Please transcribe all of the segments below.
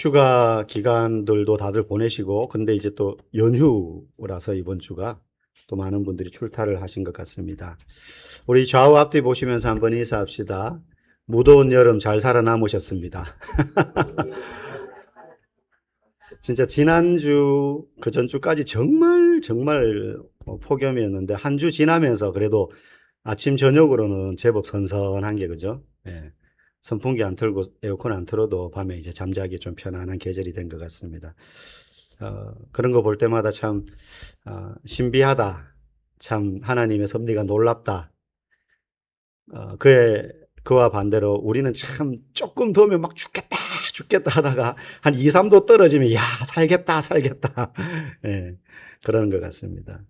휴가 기간들도 다들 보내시고, 근데 이제 또 연휴라서 이번 주가 또 많은 분들이 출타를 하신 것 같습니다. 우리 좌우 앞뒤 보시면서 한번 인사합시다. 무더운 여름 잘 살아남으셨습니다. 진짜 지난주, 그 전주까지 정말 폭염이었는데, 한 주 지나면서 그래도 아침, 저녁으로는 제법 선선한 게, 그죠? 예. 선풍기 안 틀고 에어컨 안 틀어도 밤에 이제 잠자기 좀 편안한 계절이 된 것 같습니다. 그런 거 볼 때마다 참, 신비하다. 참, 하나님의 섭리가 놀랍다. 그와 반대로 우리는 참 조금 더우면 막 죽겠다 하다가 한 2, 3도 떨어지면 야, 살겠다. 예, 그러는 것 같습니다.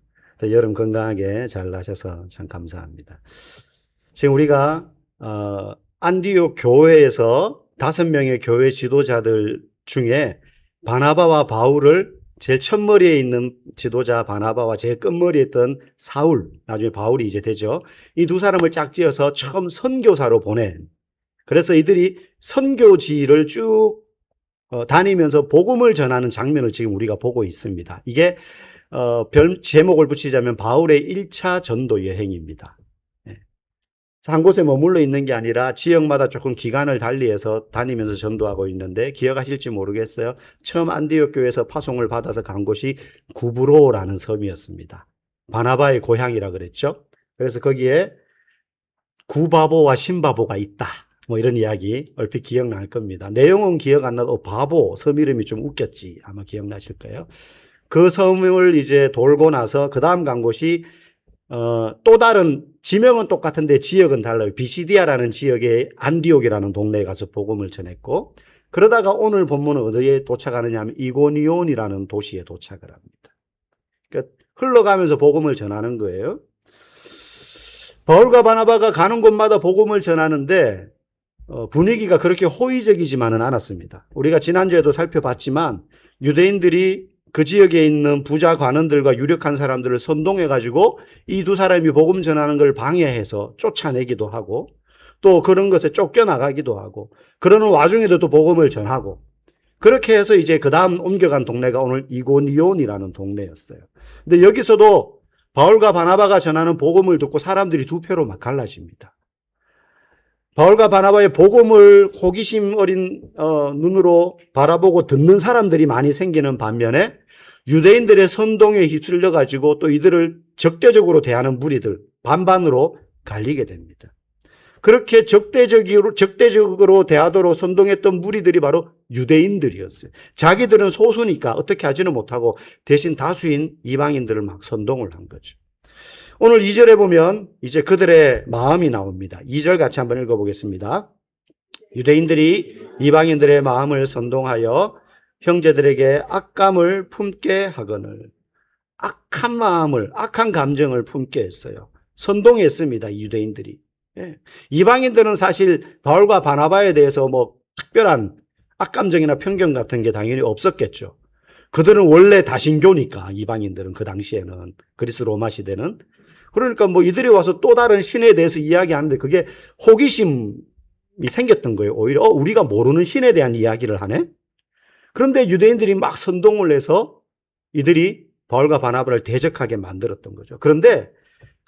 여름 건강하게 잘 나셔서 참 감사합니다. 지금 우리가, 안디옥 교회에서 5명의 교회 지도자들 중에 바나바와 바울을 제일 첫머리에 있는 지도자 바나바와 제일 끝머리에 있던 사울, 나중에 바울이 이제 되죠. 이 두 사람을 짝지어서 처음 선교사로 보낸. 그래서 이들이 선교지를 쭉 다니면서 복음을 전하는 장면을 지금 우리가 보고 있습니다. 이게 별 제목을 붙이자면 바울의 1차 전도 여행입니다. 한 곳에 머물러 있는 게 아니라 지역마다 조금 기간을 달리해서 다니면서 전도하고 있는데 기억하실지 모르겠어요. 처음 안디옥 교회에서 파송을 받아서 간 곳이 구브로라는 섬이었습니다. 바나바의 고향이라 그랬죠. 그래서 거기에 구바보와 신바보가 있다. 뭐 이런 이야기 얼핏 기억날 겁니다. 내용은 기억 안 나도 바보 섬 이름이 좀 웃겼지. 아마 기억나실 거예요. 그 섬을 이제 돌고 나서 그 다음 간 곳이 또 다른 지명은 똑같은데 지역은 달라요. 비시디아라는 지역의 안디옥이라는 동네에 가서 복음을 전했고, 그러다가 오늘 본문은 어디에 도착하느냐 하면 이고니온이라는 도시에 도착을 합니다. 그러니까 흘러가면서 복음을 전하는 거예요. 바울과 바나바가 가는 곳마다 복음을 전하는데 분위기가 그렇게 호의적이지만은 않았습니다. 우리가 지난주에도 살펴봤지만 유대인들이 그 지역에 있는 부자 관원들과 유력한 사람들을 선동해가지고 이 두 사람이 복음 전하는 걸 방해해서 쫓아내기도 하고 또 그런 것에 쫓겨나가기도 하고 그러는 와중에도 또 복음을 전하고 그렇게 해서 이제 그 다음 옮겨간 동네가 오늘 이고니온이라는 동네였어요. 근데 여기서도 바울과 바나바가 전하는 복음을 듣고 사람들이 두 표로 막 갈라집니다. 바울과 바나바의 복음을 호기심 어린 눈으로 바라보고 듣는 사람들이 많이 생기는 반면에 유대인들의 선동에 휩쓸려 가지고 또 이들을 적대적으로 대하는 무리들 반반으로 갈리게 됩니다. 그렇게 적대적으로 대하도록 선동했던 무리들이 바로 유대인들이었어요. 자기들은 소수니까 어떻게 하지는 못하고 대신 다수인 이방인들을 막 선동을 한 거죠. 오늘 2절에 보면 이제 그들의 마음이 나옵니다. 2절 같이 한번 읽어보겠습니다. 유대인들이 이방인들의 마음을 선동하여 형제들에게 악감을 품게 하거늘. 악한 마음을, 악한 감정을 품게 했어요. 선동했습니다. 이 유대인들이. 예. 이방인들은 사실 바울과 바나바에 대해서 뭐 특별한 악감정이나 편견 같은 게 당연히 없었겠죠. 그들은 원래 다신교니까 이방인들은 그 당시에는 그리스 로마 시대는 그러니까 뭐 이들이 와서 또 다른 신에 대해서 이야기하는데 그게 호기심이 생겼던 거예요. 오히려 우리가 모르는 신에 대한 이야기를 하네. 그런데 유대인들이 막 선동을 해서 이들이 바울과 바나바를 대적하게 만들었던 거죠. 그런데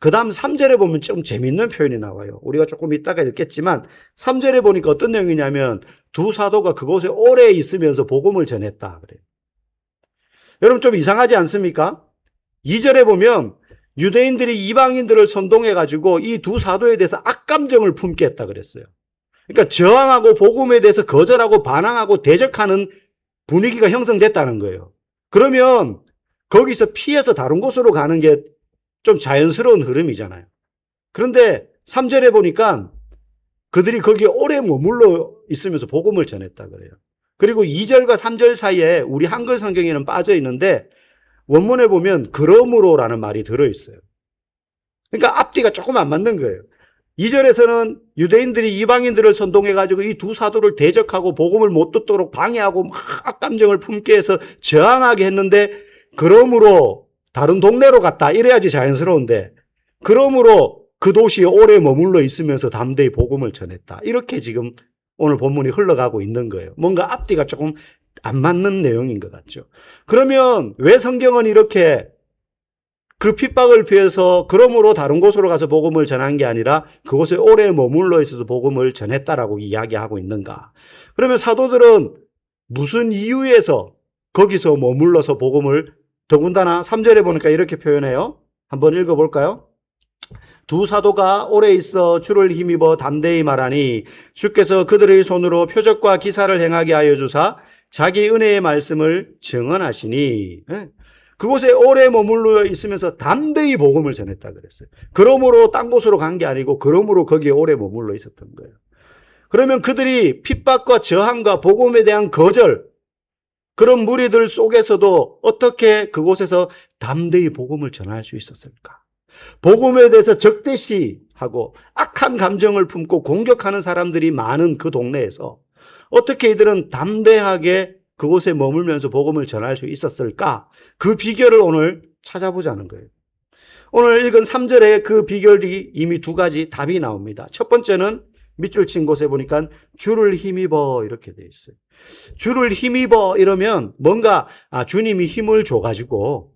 그 다음 3절에 보면 좀 재밌는 표현이 나와요. 우리가 조금 이따가 읽겠지만 3절에 보니까 어떤 내용이냐면 두 사도가 그곳에 오래 있으면서 복음을 전했다 그래요. 여러분 좀 이상하지 않습니까? 2절에 보면 유대인들이 이방인들을 선동해가지고 이 두 사도에 대해서 악감정을 품게 했다 그랬어요. 그러니까 저항하고 복음에 대해서 거절하고 반항하고 대적하는 분위기가 형성됐다는 거예요. 그러면 거기서 피해서 다른 곳으로 가는 게 좀 자연스러운 흐름이잖아요. 그런데 3절에 보니까 그들이 거기에 오래 머물러 있으면서 복음을 전했다 그래요. 그리고 2절과 3절 사이에 우리 한글 성경에는 빠져 있는데 원문에 보면 그러므로라는 말이 들어있어요. 그러니까 앞뒤가 조금 안 맞는 거예요. 2절에서는 유대인들이 이방인들을 선동해가지고 이 두 사도를 대적하고 복음을 못 듣도록 방해하고 막 악감정을 품게 해서 저항하게 했는데 그러므로 다른 동네로 갔다 이래야지 자연스러운데 그러므로 그 도시에 오래 머물러 있으면서 담대히 복음을 전했다. 이렇게 지금 오늘 본문이 흘러가고 있는 거예요. 뭔가 앞뒤가 조금 안 맞는 내용인 것 같죠. 그러면 왜 성경은 이렇게 그 핍박을 피해서 그러므로 다른 곳으로 가서 복음을 전한 게 아니라 그곳에 오래 머물러 있어서 복음을 전했다라고 이야기하고 있는가? 그러면 사도들은 무슨 이유에서 거기서 머물러서 복음을 더군다나 3절에 보니까 이렇게 표현해요. 한번 읽어볼까요? 두 사도가 오래 있어 주를 힘입어 담대히 말하니 주께서 그들의 손으로 표적과 기사를 행하게 하여 주사 자기 은혜의 말씀을 증언하시니 그곳에 오래 머물러 있으면서 담대히 복음을 전했다 그랬어요. 그러므로 딴 곳으로 간 게 아니고 그러므로 거기에 오래 머물러 있었던 거예요. 그러면 그들이 핍박과 저항과 복음에 대한 거절, 그런 무리들 속에서도 어떻게 그곳에서 담대히 복음을 전할 수 있었을까? 복음에 대해서 적대시하고 악한 감정을 품고 공격하는 사람들이 많은 그 동네에서 어떻게 이들은 담대하게 그곳에 머물면서 복음을 전할 수 있었을까? 그 비결을 오늘 찾아보자는 거예요. 오늘 읽은 3절에 그 비결이 이미 두 가지 답이 나옵니다. 첫 번째는 밑줄 친 곳에 보니까 주를 힘입어 이렇게 돼 있어요. 주를 힘입어 이러면 뭔가 주님이 힘을 줘가지고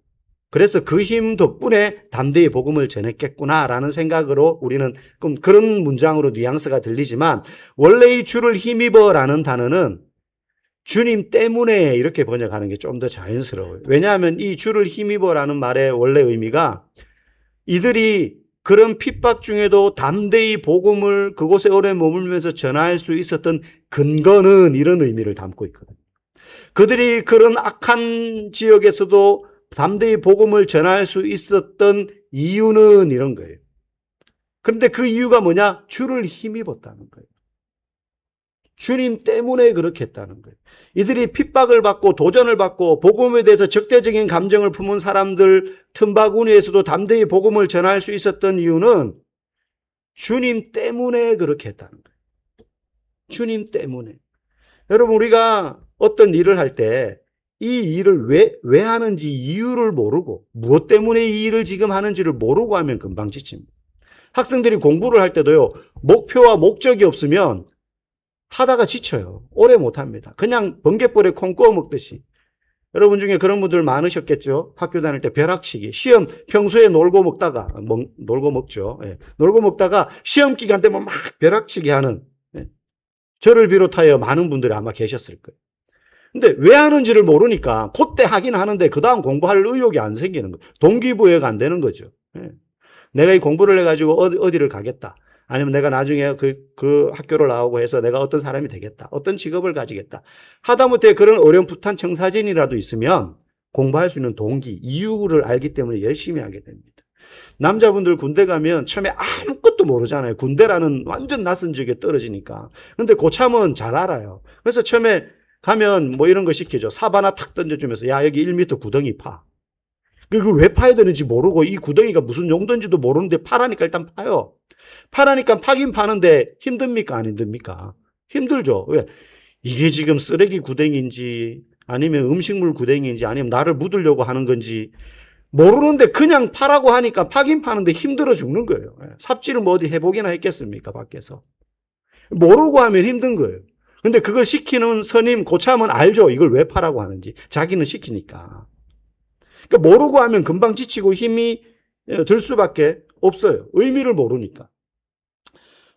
그래서 그 힘 덕분에 담대히 복음을 전했겠구나라는 생각으로 우리는 그런 문장으로 뉘앙스가 들리지만 원래 이 주를 힘입어라는 단어는 주님 때문에 이렇게 번역하는 게 좀 더 자연스러워요. 왜냐하면 이 주를 힘입어라는 말의 원래 의미가 이들이 그런 핍박 중에도 담대히 복음을 그곳에 오래 머물면서 전할 수 있었던 근거는 이런 의미를 담고 있거든요. 그들이 그런 악한 지역에서도 담대히 복음을 전할 수 있었던 이유는 이런 거예요. 그런데 그 이유가 뭐냐? 주를 힘입었다는 거예요. 주님 때문에 그렇게 했다는 거예요. 이들이 핍박을 받고 도전을 받고 복음에 대해서 적대적인 감정을 품은 사람들 틈바구니에서도 담대히 복음을 전할 수 있었던 이유는 주님 때문에 그렇게 했다는 거예요. 주님 때문에. 여러분 우리가 어떤 일을 할 때 이 일을 왜 하는지 이유를 모르고 무엇 때문에 이 일을 지금 하는지를 모르고 하면 금방 지칩니다. 학생들이 공부를 할 때도요. 목표와 목적이 없으면 하다가 지쳐요. 오래 못합니다. 그냥 번갯불에 콩 구워 먹듯이. 여러분 중에 그런 분들 많으셨겠죠. 학교 다닐 때 벼락치기. 시험 평소에 놀고 먹다가 놀고 먹죠. 예. 놀고 먹다가 시험 기간 되면 막 벼락치기 하는 저를 비롯하여 많은 분들이 아마 계셨을 거예요. 근데 왜 하는지를 모르니까 그때 하긴 하는데 그 다음 공부할 의욕이 안 생기는 거예요. 동기부여가 안 되는 거죠. 예. 내가 이 공부를 해가지고 어디를 가겠다. 아니면 내가 나중에 그 학교를 나오고 해서 내가 어떤 사람이 되겠다. 어떤 직업을 가지겠다. 하다못해 그런 어렴풋한 청사진이라도 있으면 공부할 수 있는 동기, 이유를 알기 때문에 열심히 하게 됩니다. 남자분들 군대 가면 처음에 아무것도 모르잖아요. 군대라는 완전 낯선 지역에 떨어지니까. 근데 고참은 잘 알아요. 그래서 처음에 가면 뭐 이런 거 시키죠. 삽 하나 탁 던져주면서 야 여기 1m 구덩이 파. 그리고 왜 파야 되는지 모르고 이 구덩이가 무슨 용도인지도 모르는데 파라니까 일단 파요. 파라니까 파긴 파는데 힘듭니까? 안 힘듭니까? 힘들죠. 왜? 이게 지금 쓰레기 구덩이인지 아니면 음식물 구덩이인지 아니면 나를 묻으려고 하는 건지 모르는데 그냥 파라고 하니까 파긴 파는데 힘들어 죽는 거예요. 삽질을 뭐 어디 해보기나 했겠습니까? 밖에서. 모르고 하면 힘든 거예요. 근데 그걸 시키는 선임 고참은 알죠. 이걸 왜 파라고 하는지. 자기는 시키니까. 그러니까 모르고 하면 금방 지치고 힘이 들 수밖에 없어요. 의미를 모르니까.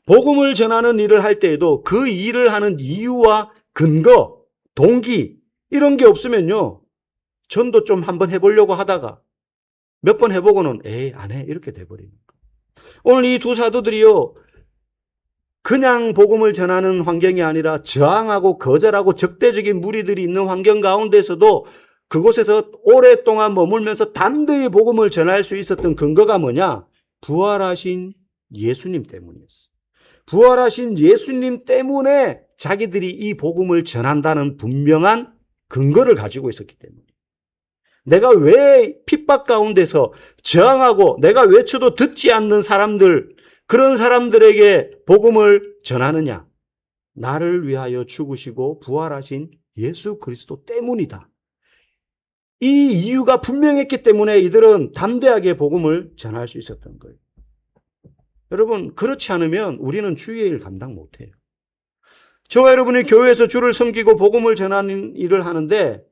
복음을 전하는 일을 할 때에도 그 일을 하는 이유와 근거, 동기 이런 게 없으면요. 전도 좀 한번 해보려고 하다가 몇 번 해보고는 에이 안 해 이렇게 돼버리는 거예요. 오늘 이 두 사도들이요. 그냥 복음을 전하는 환경이 아니라 저항하고 거절하고 적대적인 무리들이 있는 환경 가운데서도 그곳에서 오랫동안 머물면서 담대히 복음을 전할 수 있었던 근거가 뭐냐? 부활하신 예수님 때문이었어요. 부활하신 예수님 때문에 자기들이 이 복음을 전한다는 분명한 근거를 가지고 있었기 때문에. 내가 왜 핍박 가운데서 저항하고 내가 외쳐도 듣지 않는 사람들, 그런 사람들에게 복음을 전하느냐? 나를 위하여 죽으시고 부활하신 예수 그리스도 때문이다. 이 이유가 분명했기 때문에 이들은 담대하게 복음을 전할 수 있었던 거예요. 여러분, 그렇지 않으면 우리는 주의 일 감당 못해요. 저와 여러분이 교회에서 주를 섬기고 복음을 전하는 일을 하는데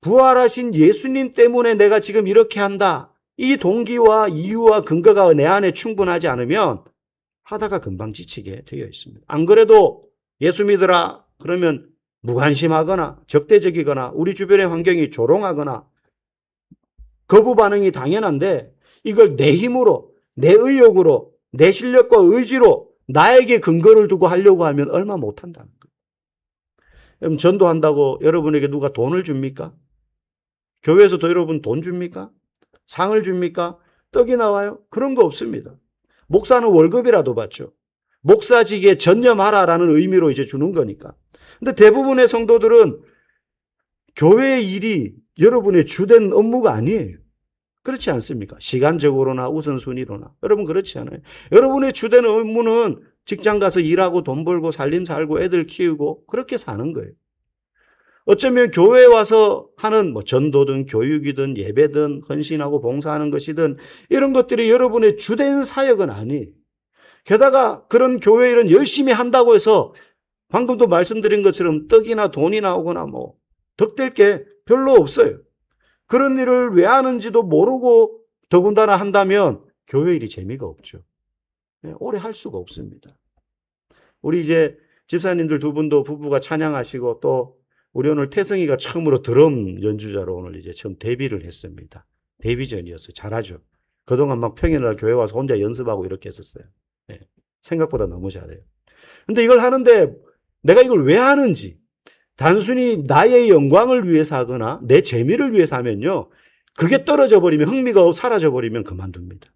부활하신 예수님 때문에 내가 지금 이렇게 한다. 이 동기와 이유와 근거가 내 안에 충분하지 않으면 하다가 금방 지치게 되어 있습니다. 안 그래도 예수 믿으라 그러면 무관심하거나 적대적이거나 우리 주변의 환경이 조롱하거나 거부 반응이 당연한데 이걸 내 힘으로, 내 의욕으로, 내 실력과 의지로 나에게 근거를 두고 하려고 하면 얼마 못한다는 거예요. 여러분 전도한다고 여러분에게 누가 돈을 줍니까? 교회에서도 여러분 돈 줍니까? 상을 줍니까? 떡이 나와요? 그런 거 없습니다. 목사는 월급이라도 받죠. 목사직에 전념하라라는 의미로 이제 주는 거니까. 근데 대부분의 성도들은 교회의 일이 여러분의 주된 업무가 아니에요. 그렇지 않습니까? 시간적으로나 우선순위로나. 여러분 그렇지 않아요. 여러분의 주된 업무는 직장 가서 일하고 돈 벌고 살림 살고 애들 키우고 그렇게 사는 거예요. 어쩌면 교회에 와서 하는 전도든 교육이든 예배든 헌신하고 봉사하는 것이든 이런 것들이 여러분의 주된 사역은 아니에요. 게다가 그런 교회 일은 열심히 한다고 해서 방금도 말씀드린 것처럼 떡이나 돈이 나오거나 덕될 게 별로 없어요. 그런 일을 왜 하는지도 모르고 더군다나 한다면 교회 일이 재미가 없죠. 오래 할 수가 없습니다. 우리 이제 집사님들 두 분도 부부가 찬양하시고 또 우리 오늘 태성이가 처음으로 드럼 연주자로 오늘 이제 처음 데뷔를 했습니다. 데뷔전이었어요. 잘하죠. 그동안 막 평일날 교회 와서 혼자 연습하고 이렇게 했었어요. 네. 생각보다 너무 잘해요. 근데 이걸 하는데 내가 이걸 왜 하는지 단순히 나의 영광을 위해서 하거나 내 재미를 위해서 하면요. 그게 떨어져 버리면 흥미가 사라져 버리면 그만둡니다.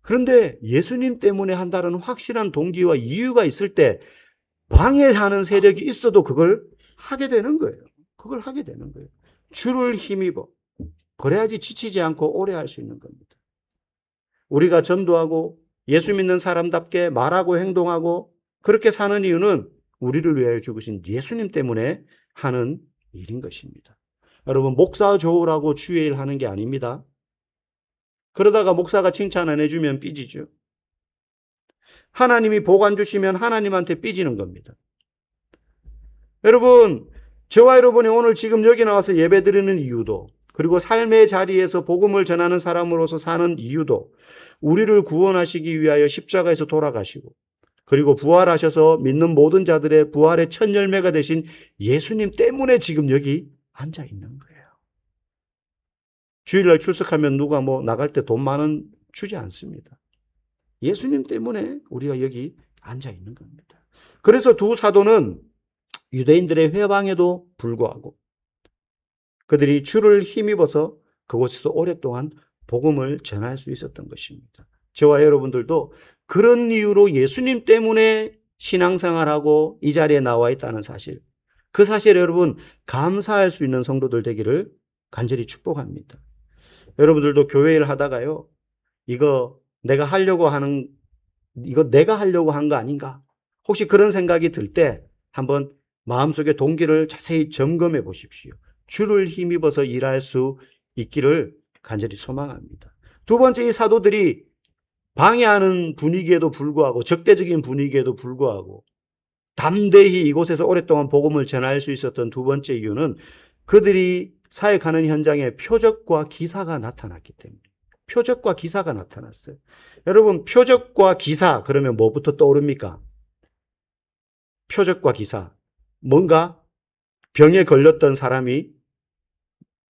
그런데 예수님 때문에 한다는 확실한 동기와 이유가 있을 때 방해하는 세력이 있어도 그걸 하게 되는 거예요. 그걸 하게 되는 거예요. 주를 힘입어. 그래야지 지치지 않고 오래 할 수 있는 겁니다. 우리가 전도하고 예수 믿는 사람답게 말하고 행동하고 그렇게 사는 이유는 우리를 위하여 죽으신 예수님 때문에 하는 일인 것입니다. 여러분 목사 좋으라고 주의 일 하는 게 아닙니다. 그러다가 목사가 칭찬 안 해주면 삐지죠. 하나님이 복 안 주시면 하나님한테 삐지는 겁니다. 여러분 저와 여러분이 오늘 지금 여기 나와서 예배드리는 이유도 그리고 삶의 자리에서 복음을 전하는 사람으로서 사는 이유도 우리를 구원하시기 위하여 십자가에서 돌아가시고 그리고 부활하셔서 믿는 모든 자들의 부활의 첫 열매가 되신 예수님 때문에 지금 여기 앉아 있는 거예요. 주일날 출석하면 누가 나갈 때 돈 많은 주지 않습니다. 예수님 때문에 우리가 여기 앉아 있는 겁니다. 그래서 두 사도는 유대인들의 회방에도 불구하고 그들이 주를 힘입어서 그곳에서 오랫동안 복음을 전할 수 있었던 것입니다. 저와 여러분들도 그런 이유로 예수님 때문에 신앙생활하고 이 자리에 나와 있다는 사실, 그 사실에 여러분 감사할 수 있는 성도들 되기를 간절히 축복합니다. 여러분들도 교회 일 하다가요, 이거 내가 하려고 한 거 아닌가? 혹시 그런 생각이 들 때 한번 마음속의 동기를 자세히 점검해 보십시오. 주를 힘입어서 일할 수 있기를 간절히 소망합니다. 두 번째, 이 사도들이 방해하는 분위기에도 불구하고 적대적인 분위기에도 불구하고 담대히 이곳에서 오랫동안 복음을 전할 수 있었던 두 번째 이유는 그들이 사역하는 현장에 표적과 기사가 나타났기 때문에. 표적과 기사가 나타났어요. 여러분 표적과 기사 그러면 뭐부터 떠오릅니까? 표적과 기사. 뭔가 병에 걸렸던 사람이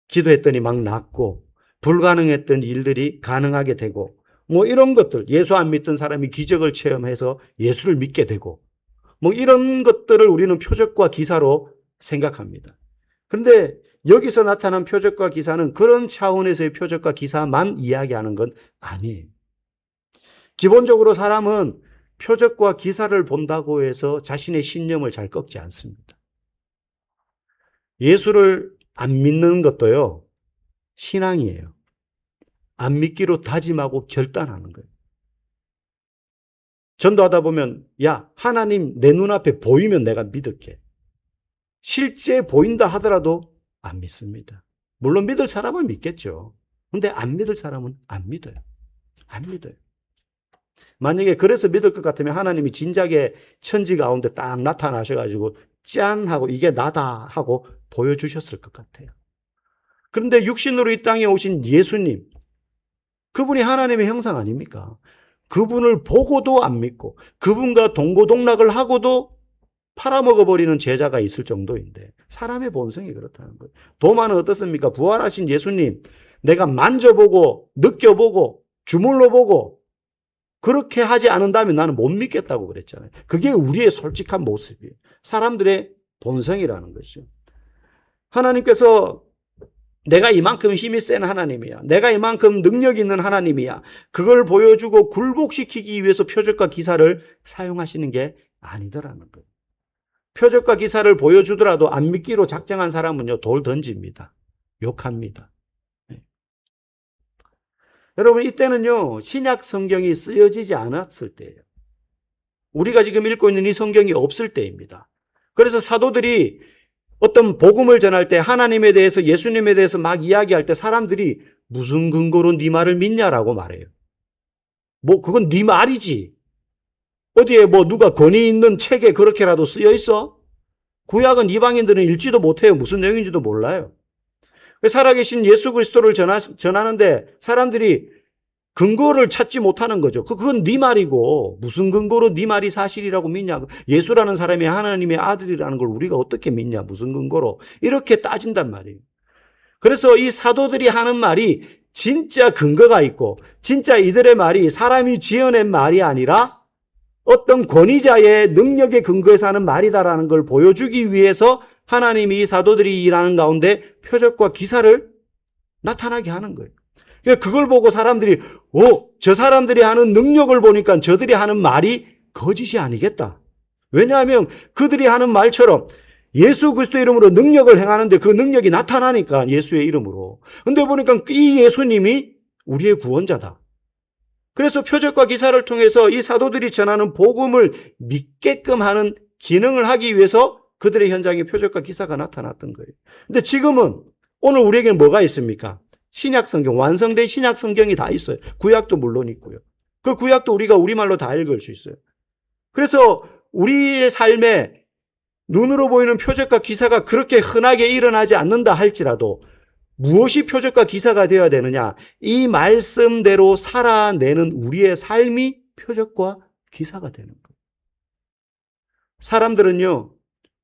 기도했더니 막 낫고 불가능했던 일들이 가능하게 되고 이런 것들, 예수 안 믿던 사람이 기적을 체험해서 예수를 믿게 되고 이런 것들을 우리는 표적과 기사로 생각합니다. 그런데 여기서 나타난 표적과 기사는 그런 차원에서의 표적과 기사만 이야기하는 건 아니에요. 기본적으로 사람은 표적과 기사를 본다고 해서 자신의 신념을 잘 꺾지 않습니다. 예수를 안 믿는 것도요, 신앙이에요. 안 믿기로 다짐하고 결단하는 거예요. 전도하다 보면, 야, 하나님 내 눈앞에 보이면 내가 믿을게. 실제 보인다 하더라도 안 믿습니다. 물론 믿을 사람은 믿겠죠. 근데 안 믿을 사람은 안 믿어요. 안 믿어요. 만약에 그래서 믿을 것 같으면 하나님이 진작에 천지 가운데 딱 나타나셔가지고 짠 하고 이게 나다 하고 보여주셨을 것 같아요. 그런데 육신으로 이 땅에 오신 예수님, 그분이 하나님의 형상 아닙니까? 그분을 보고도 안 믿고 그분과 동고동락을 하고도 팔아먹어버리는 제자가 있을 정도인데 사람의 본성이 그렇다는 거예요. 도마는 어떻습니까? 부활하신 예수님 내가 만져보고 느껴보고 주물러 보고 그렇게 하지 않는다면 나는 못 믿겠다고 그랬잖아요. 그게 우리의 솔직한 모습이에요. 사람들의 본성이라는 것이죠. 하나님께서 내가 이만큼 힘이 센 하나님이야. 내가 이만큼 능력 있는 하나님이야. 그걸 보여주고 굴복시키기 위해서 표적과 기사를 사용하시는 게 아니더라는 거예요. 표적과 기사를 보여주더라도 안 믿기로 작정한 사람은요, 돌 던집니다. 욕합니다. 네. 여러분, 이때는요, 신약 성경이 쓰여지지 않았을 때예요. 우리가 지금 읽고 있는 이 성경이 없을 때입니다. 그래서 사도들이 어떤 복음을 전할 때 하나님에 대해서 예수님에 대해서 막 이야기할 때 사람들이 무슨 근거로 네 말을 믿냐라고 말해요. 뭐 그건 네 말이지. 어디에 뭐 누가 권위 있는 책에 그렇게라도 쓰여 있어? 구약은 이방인들은 읽지도 못해요. 무슨 내용인지도 몰라요. 살아계신 예수 그리스도를 전하는데 사람들이 근거를 찾지 못하는 거죠. 그건 네 말이고 무슨 근거로 네 말이 사실이라고 믿냐. 예수라는 사람이 하나님의 아들이라는 걸 우리가 어떻게 믿냐. 무슨 근거로. 이렇게 따진단 말이에요. 그래서 이 사도들이 하는 말이 진짜 근거가 있고 진짜 이들의 말이 사람이 지어낸 말이 아니라 어떤 권위자의 능력에 근거해서 하는 말이다라는 걸 보여주기 위해서 하나님이 이 사도들이 일하는 가운데 표적과 기사를 나타나게 하는 거예요. 그걸 보고 사람들이 저 사람들이 하는 능력을 보니까 저들이 하는 말이 거짓이 아니겠다. 왜냐하면 그들이 하는 말처럼 예수 그리스도 이름으로 능력을 행하는데 그 능력이 나타나니까 예수의 이름으로. 근데 보니까 이 예수님이 우리의 구원자다. 그래서 표적과 기사를 통해서 이 사도들이 전하는 복음을 믿게끔 하는 기능을 하기 위해서 그들의 현장에 표적과 기사가 나타났던 거예요. 근데 지금은 오늘 우리에게는 뭐가 있습니까? 신약 성경, 완성된 신약 성경이 다 있어요. 구약도 물론 있고요. 그 구약도 우리가 우리말로 다 읽을 수 있어요. 그래서 우리의 삶에 눈으로 보이는 표적과 기사가 그렇게 흔하게 일어나지 않는다 할지라도 무엇이 표적과 기사가 되어야 되느냐? 이 말씀대로 살아내는 우리의 삶이 표적과 기사가 되는 거예요. 사람들은요,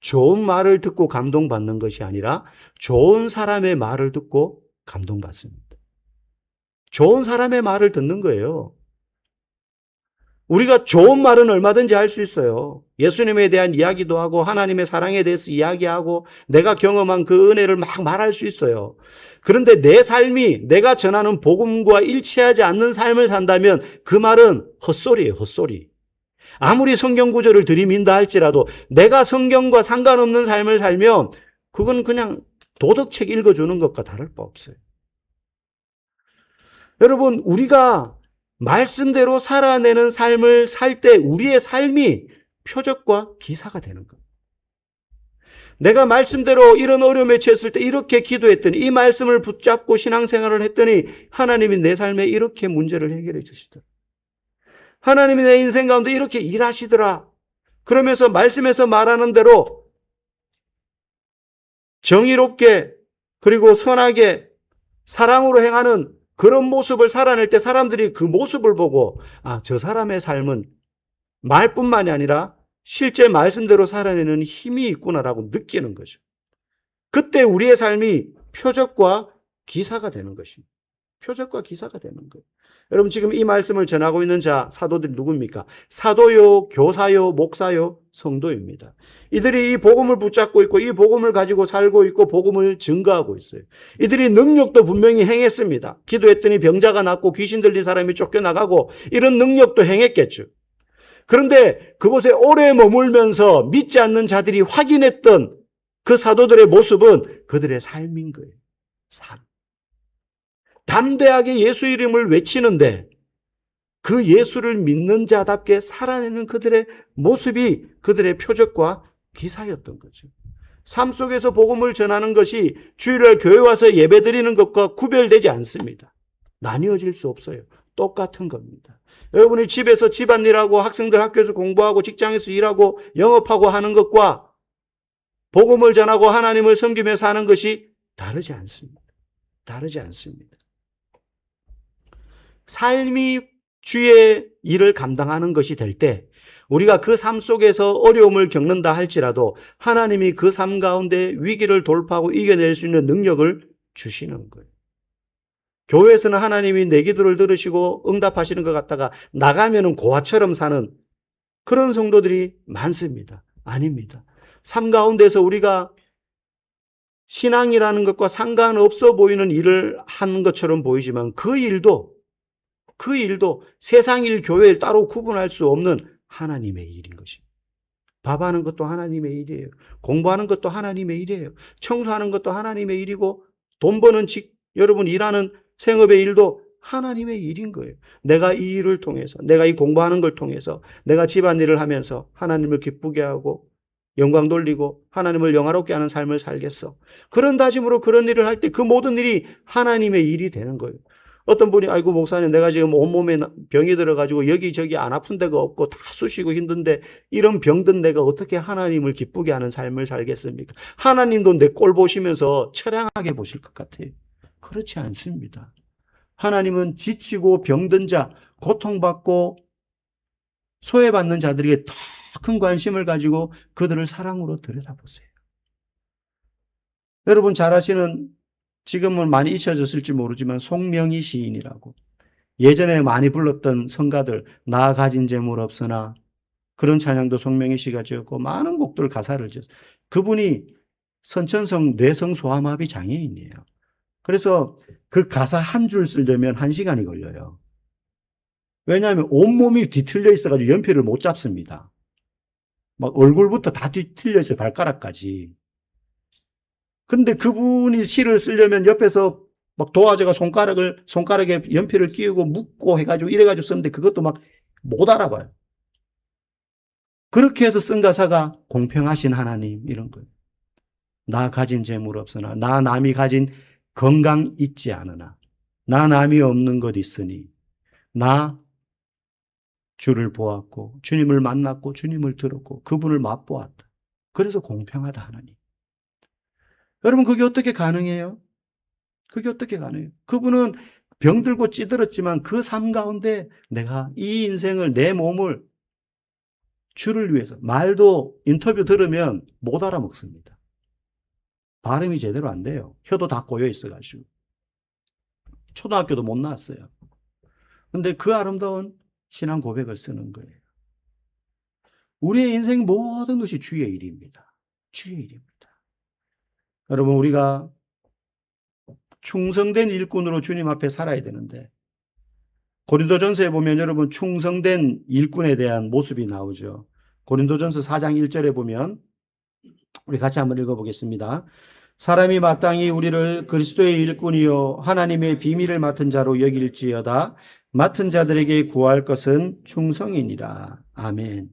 좋은 말을 듣고 감동받는 것이 아니라 좋은 사람의 말을 듣고 감동받습니다. 좋은 사람의 말을 듣는 거예요. 우리가 좋은 말은 얼마든지 할 수 있어요. 예수님에 대한 이야기도 하고 하나님의 사랑에 대해서 이야기하고 내가 경험한 그 은혜를 막 말할 수 있어요. 그런데 내 삶이 내가 전하는 복음과 일치하지 않는 삶을 산다면 그 말은 헛소리예요, 헛소리. 아무리 성경 구절을 들이민다 할지라도 내가 성경과 상관없는 삶을 살면 그건 그냥 도덕책 읽어주는 것과 다를 바 없어요. 여러분, 우리가 말씀대로 살아내는 삶을 살 때 우리의 삶이 표적과 기사가 되는 겁니다. 내가 말씀대로 이런 어려움에 처했을 때 이렇게 기도했더니 이 말씀을 붙잡고 신앙생활을 했더니 하나님이 내 삶에 이렇게 문제를 해결해 주시더라. 하나님이 내 인생 가운데 이렇게 일하시더라. 그러면서 말씀에서 말하는 대로 정의롭게 그리고 선하게 사랑으로 행하는 그런 모습을 살아낼 때 사람들이 그 모습을 보고 저 사람의 삶은 말뿐만이 아니라 실제 말씀대로 살아내는 힘이 있구나라고 느끼는 거죠. 그때 우리의 삶이 표적과 기사가 되는 것입니다. 표적과 기사가 되는 거예요. 여러분 지금 이 말씀을 전하고 있는 자 사도들이 누굽니까? 사도요, 교사요, 목사요, 성도입니다. 이들이 이 복음을 붙잡고 있고 이 복음을 가지고 살고 있고 복음을 증거하고 있어요. 이들이 능력도 분명히 행했습니다. 기도했더니 병자가 낫고 귀신 들린 사람이 쫓겨나가고 이런 능력도 행했겠죠. 그런데 그곳에 오래 머물면서 믿지 않는 자들이 확인했던 그 사도들의 모습은 그들의 삶인 거예요. 삶. 담대하게 예수 이름을 외치는데 그 예수를 믿는 자답게 살아내는 그들의 모습이 그들의 표적과 기사였던 거죠. 삶 속에서 복음을 전하는 것이 주일날 교회 와서 예배드리는 것과 구별되지 않습니다. 나뉘어질 수 없어요. 똑같은 겁니다. 여러분이 집에서 집안일하고 학생들 학교에서 공부하고 직장에서 일하고 영업하고 하는 것과 복음을 전하고 하나님을 섬기며 사는 것이 다르지 않습니다. 다르지 않습니다. 삶이 주의 일을 감당하는 것이 될 때 우리가 그 삶 속에서 어려움을 겪는다 할지라도 하나님이 그 삶 가운데 위기를 돌파하고 이겨낼 수 있는 능력을 주시는 거예요. 교회에서는 하나님이 내 기도를 들으시고 응답하시는 것 같다가 나가면은 고아처럼 사는 그런 성도들이 많습니다. 아닙니다. 삶 가운데서 우리가 신앙이라는 것과 상관없어 보이는 일을 하는 것처럼 보이지만 그 일도 세상 일, 교회 일 따로 구분할 수 없는 하나님의 일인 것입니다. 밥하는 것도 하나님의 일이에요. 공부하는 것도 하나님의 일이에요. 청소하는 것도 하나님의 일이고 돈 버는 여러분 일하는 생업의 일도 하나님의 일인 거예요. 내가 이 일을 통해서, 내가 이 공부하는 걸 통해서, 내가 집안일을 하면서 하나님을 기쁘게 하고 영광 돌리고 하나님을 영화롭게 하는 삶을 살겠어. 그런 다짐으로 그런 일을 할 때 그 모든 일이 하나님의 일이 되는 거예요. 어떤 분이 아이고 목사님 내가 지금 온몸에 병이 들어가지고 여기저기 안 아픈 데가 없고 다 쑤시고 힘든데 이런 병든 내가 어떻게 하나님을 기쁘게 하는 삶을 살겠습니까? 하나님도 내 꼴 보시면서 처량하게 보실 것 같아요. 그렇지 않습니다. 하나님은 지치고 병든 자, 고통받고 소외받는 자들에게 더 큰 관심을 가지고 그들을 사랑으로 들여다보세요. 여러분 잘 아시는 지금은 많이 잊혀졌을지 모르지만 송명희 시인이라고 예전에 많이 불렀던 성가들 나 가진 재물 없으나 그런 찬양도 송명희 씨가 지었고 많은 곡들 가사를 지었어요. 그분이 선천성 뇌성소아마비 장애인이에요. 그래서 그 가사 한 줄 쓰려면 1시간이 걸려요. 왜냐하면 온몸이 뒤틀려 있어가지고 연필을 못 잡습니다. 막 얼굴부터 다 뒤틀려 있어요. 발가락까지. 그런데 그분이 시를 쓰려면 옆에서 막 도화제가 손가락에 연필을 끼우고 묶고 해가지고 이래가지고 쓰는데 그것도 막 못 알아봐요. 그렇게 해서 쓴 가사가 공평하신 하나님 이런 거예요. 나 가진 재물 없으나 나 남이 가진 건강 있지 않으나 나 남이 없는 것 있으니 나 주를 보았고 주님을 만났고 주님을 들었고 그분을 맛보았다. 그래서 공평하다 하나님. 여러분 그게 어떻게 가능해요? 그게 어떻게 가능해요? 그분은 병들고 찌들었지만 그 삶 가운데 내가 이 인생을 내 몸을 주를 위해서 말도 인터뷰 들으면 못 알아먹습니다. 발음이 제대로 안 돼요. 혀도 다 꼬여 있어가지고. 초등학교도 못 나왔어요. 근데 그 아름다운 신앙 고백을 쓰는 거예요. 우리의 인생 모든 것이 주의 일입니다. 주의 일입니다. 여러분 우리가 충성된 일꾼으로 주님 앞에 살아야 되는데 고린도전서에 보면 여러분 충성된 일꾼에 대한 모습이 나오죠. 고린도전서 4장 1절에 보면 우리 같이 한번 읽어보겠습니다. 사람이 마땅히 우리를 그리스도의 일꾼이요 하나님의 비밀을 맡은 자로 여길지어다. 맡은 자들에게 구할 것은 충성이니라. 아멘.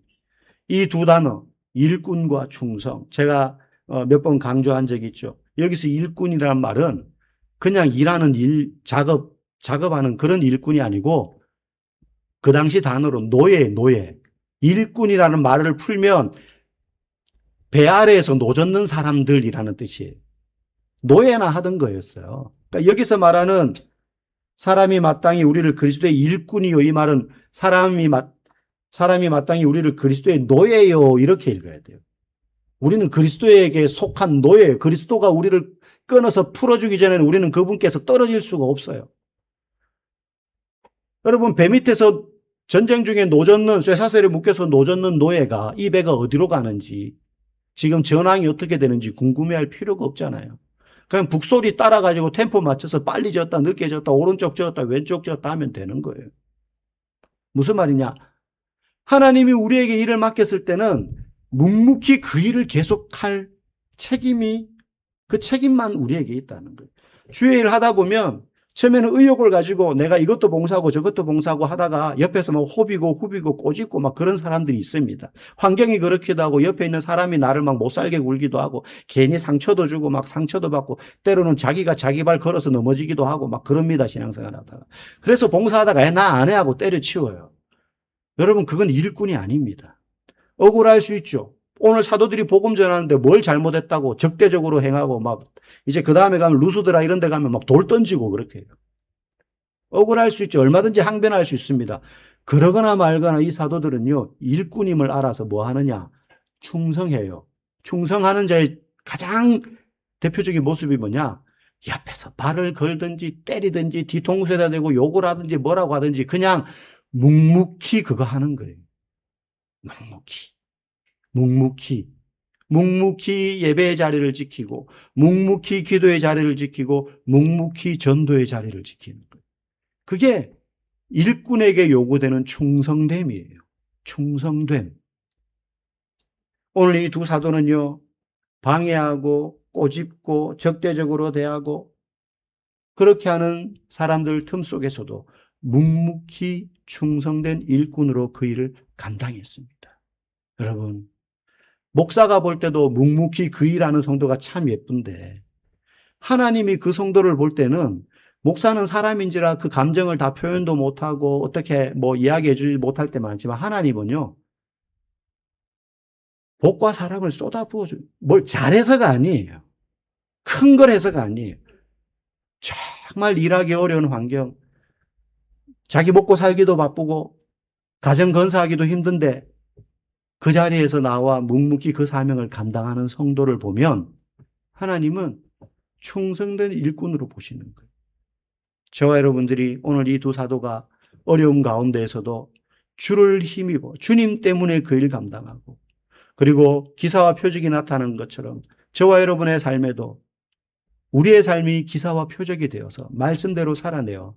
이 두 단어 일꾼과 충성 제가 몇 번 강조한 적이 있죠. 여기서 일꾼이라는 말은 그냥 일하는 작업하는 그런 일꾼이 아니고 그 당시 단어로 노예. 일꾼이라는 말을 풀면 배 아래에서 노젓는 사람들이라는 뜻이에요. 노예나 하던 거였어요. 그러니까 여기서 말하는 사람이 마땅히 우리를 그리스도의 일꾼이요. 이 말은 사람이 마땅히 우리를 그리스도의 노예요. 이렇게 읽어야 돼요. 우리는 그리스도에게 속한 노예예요. 그리스도가 우리를 끊어서 풀어주기 전에는 우리는 그분께서 떨어질 수가 없어요. 여러분 배 밑에서 전쟁 중에 쇠사슬에 묶여서 노젓는 노예가 이 배가 어디로 가는지 지금 전황이 어떻게 되는지 궁금해할 필요가 없잖아요. 그냥 북소리 따라가지고 템포 맞춰서 빨리 졌다 늦게 졌다 오른쪽 졌다 왼쪽 졌다 하면 되는 거예요. 무슨 말이냐? 하나님이 우리에게 일을 맡겼을 때는 묵묵히 그 일을 계속할 그 책임만 우리에게 있다는 거예요. 주의 일 하다 보면 처음에는 의욕을 가지고 내가 이것도 봉사하고 저것도 봉사하고 하다가 옆에서 막 호비고 후비고 꼬집고 막 그런 사람들이 있습니다. 환경이 그렇기도 하고 옆에 있는 사람이 나를 막 못 살게 굴기도 하고 괜히 상처도 주고 막 상처도 받고 때로는 자기가 자기 발 걸어서 넘어지기도 하고 막 그럽니다. 신앙생활 하다가. 그래서 봉사하다가 나 안 해 하고 때려치워요. 여러분 그건 일꾼이 아닙니다. 억울할 수 있죠. 오늘 사도들이 복음 전하는데 뭘 잘못했다고 적대적으로 행하고 막 이제 그 다음에 가면 루스드라 이런 데 가면 막 돌 던지고 그렇게 해요. 억울할 수 있죠. 얼마든지 항변할 수 있습니다. 그러거나 말거나 이 사도들은요, 일꾼임을 알아서 뭐 하느냐? 충성해요. 충성하는 자의 가장 대표적인 모습이 뭐냐? 옆에서 발을 걸든지 때리든지 뒤통수에다 대고 욕을 하든지 뭐라고 하든지 그냥 묵묵히 그거 하는 거예요. 묵묵히. 묵묵히. 묵묵히 예배의 자리를 지키고 묵묵히 기도의 자리를 지키고 묵묵히 전도의 자리를 지키는 거예요. 그게 일꾼에게 요구되는 충성됨이에요. 충성됨. 오늘 이 두 사도는요, 방해하고 꼬집고 적대적으로 대하고 그렇게 하는 사람들 틈 속에서도 묵묵히 충성된 일꾼으로 그 일을 감당했습니다. 여러분, 목사가 볼 때도 묵묵히 그 일하는 성도가 참 예쁜데 하나님이 그 성도를 볼 때는 목사는 사람인지라 그 감정을 다 표현도 못하고 어떻게 뭐 이야기해 주지 못할 때 많지만 하나님은요, 복과 사랑을 쏟아부어줘요. 뭘 잘해서가 아니에요. 큰 걸 해서가 아니에요. 정말 일하기 어려운 환경, 자기 먹고 살기도 바쁘고 가정 건사하기도 힘든데 그 자리에서 나와 묵묵히 그 사명을 감당하는 성도를 보면 하나님은 충성된 일꾼으로 보시는 거예요. 저와 여러분들이 오늘 이 두 사도가 어려움 가운데에서도 주를 힘입어 주님 때문에 그 일 감당하고 그리고 기사와 표적이 나타나는 것처럼 저와 여러분의 삶에도 우리의 삶이 기사와 표적이 되어서 말씀대로 살아내어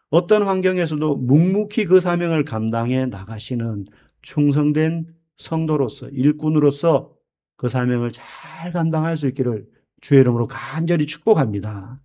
어떤 환경에서도 묵묵히 그 사명을 감당해 나가시는 충성된 성도로서 일꾼으로서 그 사명을 잘 감당할 수 있기를 주의 이름으로 간절히 축복합니다.